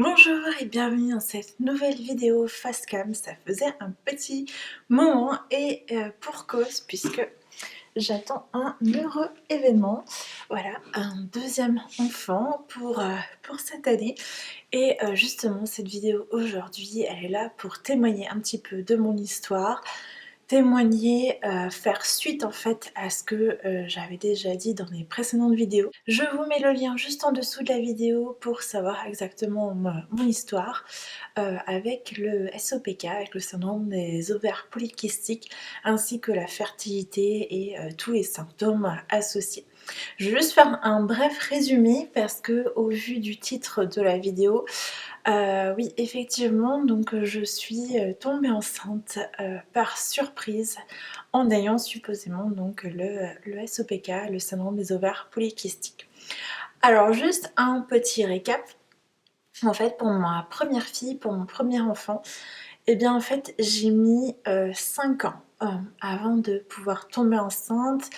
Bonjour et bienvenue dans cette nouvelle vidéo face cam. Ça faisait un petit moment et pour cause puisque j'attends un heureux événement. Voilà, un deuxième enfant pour cette année. Et justement cette vidéo aujourd'hui elle est là pour témoigner un petit peu de mon histoire, témoigner, faire suite en fait à ce que j'avais déjà dit dans les précédentes vidéos. Je vous mets le lien juste en dessous de la vidéo pour savoir exactement mon histoire avec le SOPK, avec le syndrome des ovaires polykystiques, ainsi que la fertilité et tous les symptômes associés. Je vais juste faire un bref résumé parce que au vu du titre de la vidéo, oui, effectivement, donc je suis tombée enceinte par surprise en ayant supposément donc le SOPK, le syndrome des ovaires polykystiques. Alors juste un petit récap. En fait, pour ma première fille, pour mon premier enfant, eh bien en fait j'ai mis 5 ans avant de pouvoir tomber enceinte.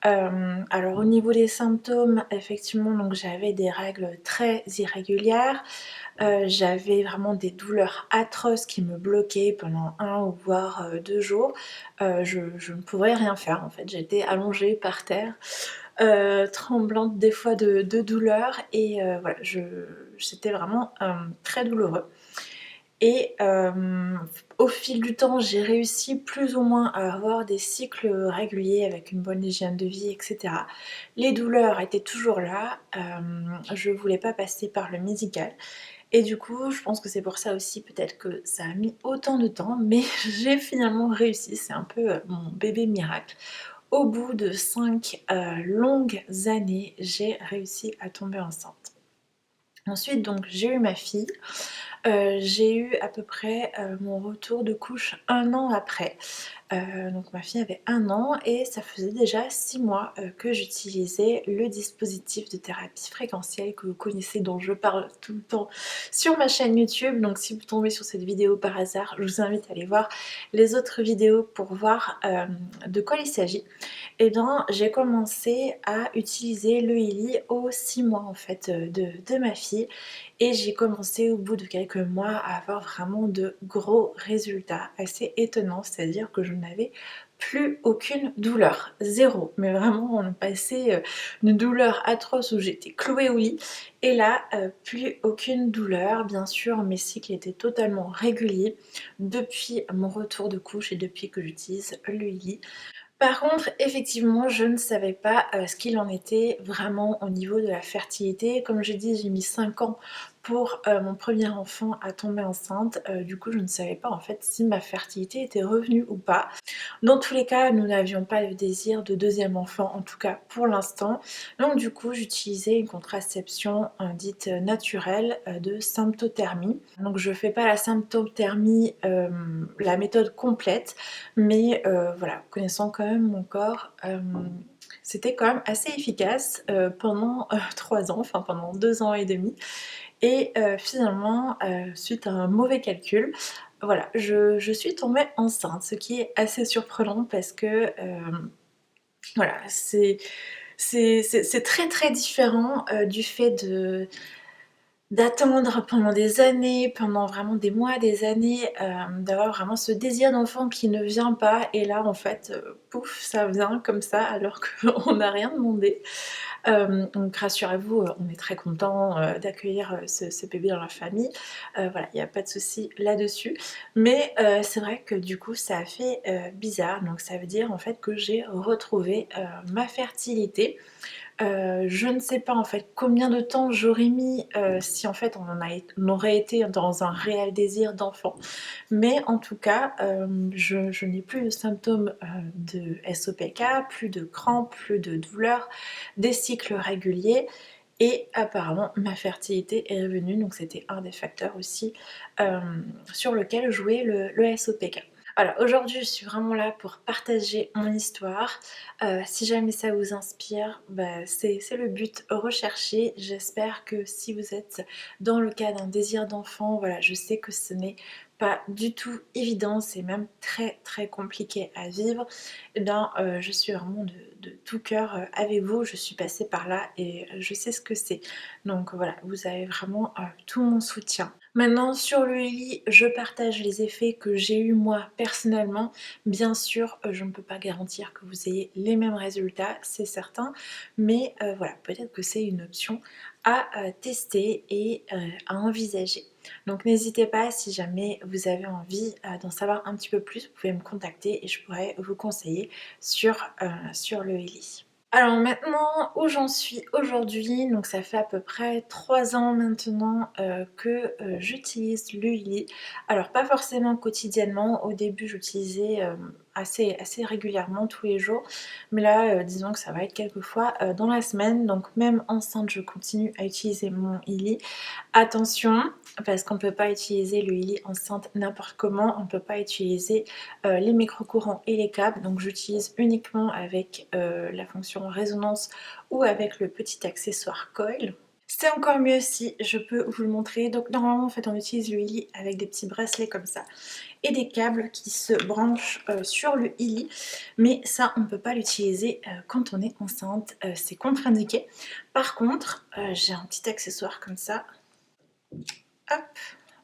Alors au niveau des symptômes, effectivement, donc j'avais des règles très irrégulières. J'avais vraiment des douleurs atroces qui me bloquaient pendant 1 ou voire 2 jours. Je ne pouvais rien faire en fait, j'étais allongée par terre, tremblante des fois de douleur et voilà, c'était vraiment très douloureux. Et au fil du temps, j'ai réussi plus ou moins à avoir des cycles réguliers avec une bonne hygiène de vie, etc. Les douleurs étaient toujours là, je voulais pas passer par le médical. Et du coup, je pense que c'est pour ça aussi peut-être que ça a mis autant de temps, mais j'ai finalement réussi, c'est un peu mon bébé miracle. Au bout de 5 longues années, j'ai réussi à tomber enceinte. Ensuite, donc j'ai eu ma fille. J'ai eu à peu près mon retour de couche 1 an après. Donc ma fille avait 1 an et ça faisait déjà 6 mois que j'utilisais le dispositif de thérapie fréquentielle que vous connaissez, dont je parle tout le temps sur ma chaîne YouTube. Donc si vous tombez sur cette vidéo par hasard, je vous invite à aller voir les autres vidéos pour voir de quoi il s'agit. Et bien j'ai commencé à utiliser le Ili aux 6 mois en fait de ma fille. Et j'ai commencé au bout de quelques mois à avoir vraiment de gros résultats assez étonnants, c'est-à-dire que je n'avais plus aucune douleur, zéro, mais vraiment on passait d'une douleur atroce où j'étais clouée au lit et là plus aucune douleur. Bien sûr mes cycles étaient totalement réguliers depuis mon retour de couche et depuis que j'utilise le lit. Par contre, effectivement, je ne savais pas ce qu'il en était vraiment au niveau de la fertilité. Comme j'ai dit, j'ai mis 5 ans pour mon premier enfant à tomber enceinte. Du coup, je ne savais pas en fait si ma fertilité était revenue ou pas. Dans tous les cas, nous n'avions pas le désir de deuxième enfant, en tout cas pour l'instant. Donc du coup, j'utilisais une contraception dite naturelle de symptothermie. Donc je fais pas la symptothermie, la méthode complète, mais voilà, connaissant quand même mon corps, c'était quand même assez efficace pendant 3 ans, enfin pendant 2 ans et demi. Et finalement, suite à un mauvais calcul, voilà, je suis tombée enceinte, ce qui est assez surprenant parce que voilà, c'est très très différent du fait d'attendre pendant des années, pendant vraiment des mois, des années, d'avoir vraiment ce désir d'enfant qui ne vient pas et là en fait, pouf, ça vient comme ça alors qu'on n'a rien demandé. Donc rassurez-vous, on est très content d'accueillir ce bébé dans la famille. Voilà, il n'y a pas de souci là-dessus. Mais c'est vrai que du coup ça a fait bizarre. Donc ça veut dire en fait que j'ai retrouvé ma fertilité. Je ne sais pas en fait combien de temps j'aurais mis si en fait on aurait été dans un réel désir d'enfant. Mais en tout cas, je n'ai plus de symptômes de SOPK, plus de crampes, plus de douleurs, des cycles réguliers et apparemment ma fertilité est revenue, donc c'était un des facteurs aussi sur lequel jouait le SOPK. Voilà, aujourd'hui je suis vraiment là pour partager mon histoire. Si jamais ça vous inspire, bah, c'est le but recherché. J'espère que si vous êtes dans le cas d'un désir d'enfant, voilà, je sais que ce n'est pas du tout évident, c'est même très très compliqué à vivre. Eh bien, je suis vraiment de tout cœur avec vous, je suis passée par là et je sais ce que c'est. Donc voilà, vous avez vraiment tout mon soutien. Maintenant sur le lit, je partage les effets que j'ai eu moi personnellement. Bien sûr, je ne peux pas garantir que vous ayez les mêmes résultats, c'est certain, mais voilà, peut-être que c'est une option à tester et à envisager. Donc n'hésitez pas, si jamais vous avez envie d'en savoir un petit peu plus, vous pouvez me contacter et je pourrais vous conseiller sur le lit. Alors maintenant, où j'en suis aujourd'hui, donc ça fait à peu près 3 ans maintenant que j'utilise l'UILI. Alors pas forcément quotidiennement, au début j'utilisais assez régulièrement tous les jours, mais là disons que ça va être quelques fois dans la semaine, donc même enceinte je continue à utiliser mon ILI. Attention, parce qu'on ne peut pas utiliser le ILI enceinte n'importe comment, on ne peut pas utiliser les micro-courants et les câbles, donc j'utilise uniquement avec la fonction résonance ou avec le petit accessoire coil. C'est encore mieux si je peux vous le montrer. Donc normalement en fait on utilise le ILI avec des petits bracelets comme ça et des câbles qui se branchent sur le ILI, mais ça on ne peut pas l'utiliser quand on est enceinte, c'est contre-indiqué. Par contre j'ai un petit accessoire comme ça. Hop,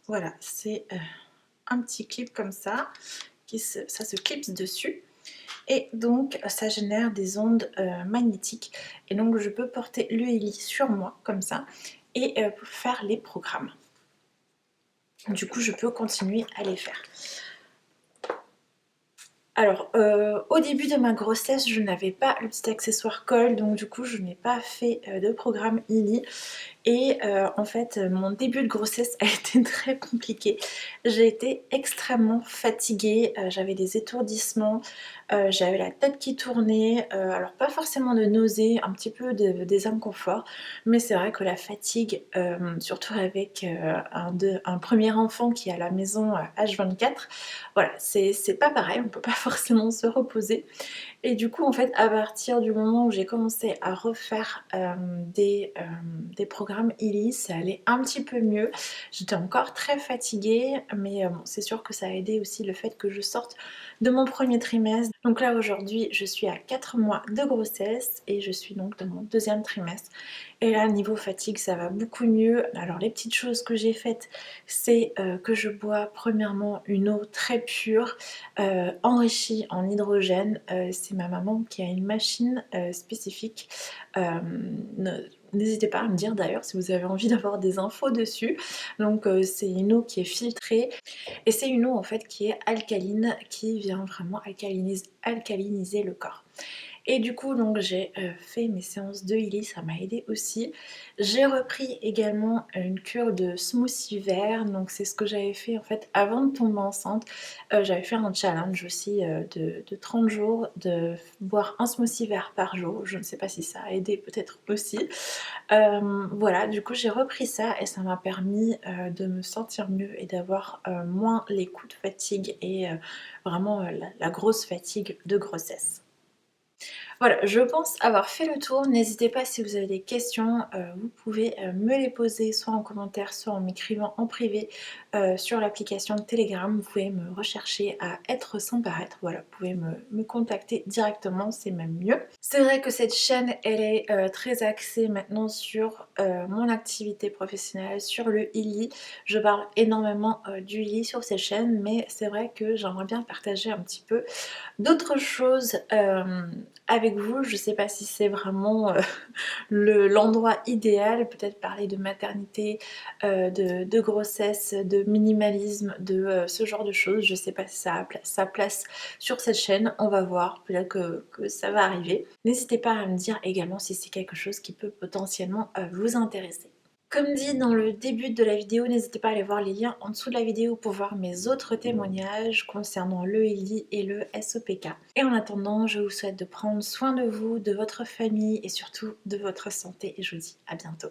voilà, c'est un petit clip comme ça, ça se clipse dessus. Et donc ça génère des ondes magnétiques. Et donc je peux porter l'UILI sur moi comme ça et faire les programmes. Du coup je peux continuer à les faire. Alors, au début de ma grossesse, je n'avais pas le petit accessoire colle, donc du coup je n'ai pas fait de programme ILI. Et en fait, mon début de grossesse a été très compliqué. J'ai été extrêmement fatiguée, j'avais des étourdissements, j'avais la tête qui tournait, alors pas forcément de nausées, un petit peu des inconforts, mais c'est vrai que la fatigue, surtout avec un premier enfant qui est à la maison H24, voilà, c'est pas pareil, on peut pas forcément se reposer. Et du coup en fait à partir du moment où j'ai commencé à refaire des programmes ILI, ça allait un petit peu mieux. J'étais encore très fatiguée, mais bon, c'est sûr que ça a aidé aussi le fait que je sorte de mon premier trimestre. Donc là aujourd'hui je suis à 4 mois de grossesse et je suis donc dans mon deuxième trimestre. Et là niveau fatigue ça va beaucoup mieux. Alors les petites choses que j'ai faites, c'est que je bois premièrement une eau très pure, enrichie en hydrogène. C'est ma maman qui a une machine spécifique. N'hésitez pas à me dire d'ailleurs si vous avez envie d'avoir des infos dessus. Donc c'est une eau qui est filtrée et c'est une eau en fait qui est alcaline, qui vient vraiment alcaliniser le corps. Et du coup donc j'ai fait mes séances de ILI, ça m'a aidé aussi. J'ai repris également une cure de smoothie vert, donc c'est ce que j'avais fait en fait avant de tomber enceinte. J'avais fait un challenge aussi de 30 jours de boire un smoothie vert par jour. Je ne sais pas si ça a aidé, peut-être aussi. Voilà, du coup j'ai repris ça et ça m'a permis de me sentir mieux et d'avoir moins les coups de fatigue et vraiment la grosse fatigue de grossesse. Voilà, je pense avoir fait le tour. N'hésitez pas si vous avez des questions, vous pouvez me les poser soit en commentaire, soit en m'écrivant en privé sur l'application Telegram. Vous pouvez me rechercher à être sans paraître. Voilà, vous pouvez me contacter directement, c'est même mieux. C'est vrai que cette chaîne, elle est très axée maintenant sur mon activité professionnelle, sur le ILI. Je parle énormément du ILI sur cette chaîne, mais c'est vrai que j'aimerais bien partager un petit peu d'autres choses avec vous. Je sais pas si c'est vraiment l'endroit idéal, peut-être parler de maternité, de grossesse, de minimalisme, de ce genre de choses. Je sais pas si ça a sa place sur cette chaîne, on va voir, peut-être que ça va arriver. N'hésitez pas à me dire également si c'est quelque chose qui peut potentiellement vous intéresser. Comme dit dans le début de la vidéo, n'hésitez pas à aller voir les liens en dessous de la vidéo pour voir mes autres témoignages concernant le ELI et le SOPK. Et en attendant, je vous souhaite de prendre soin de vous, de votre famille et surtout de votre santé et je vous dis à bientôt.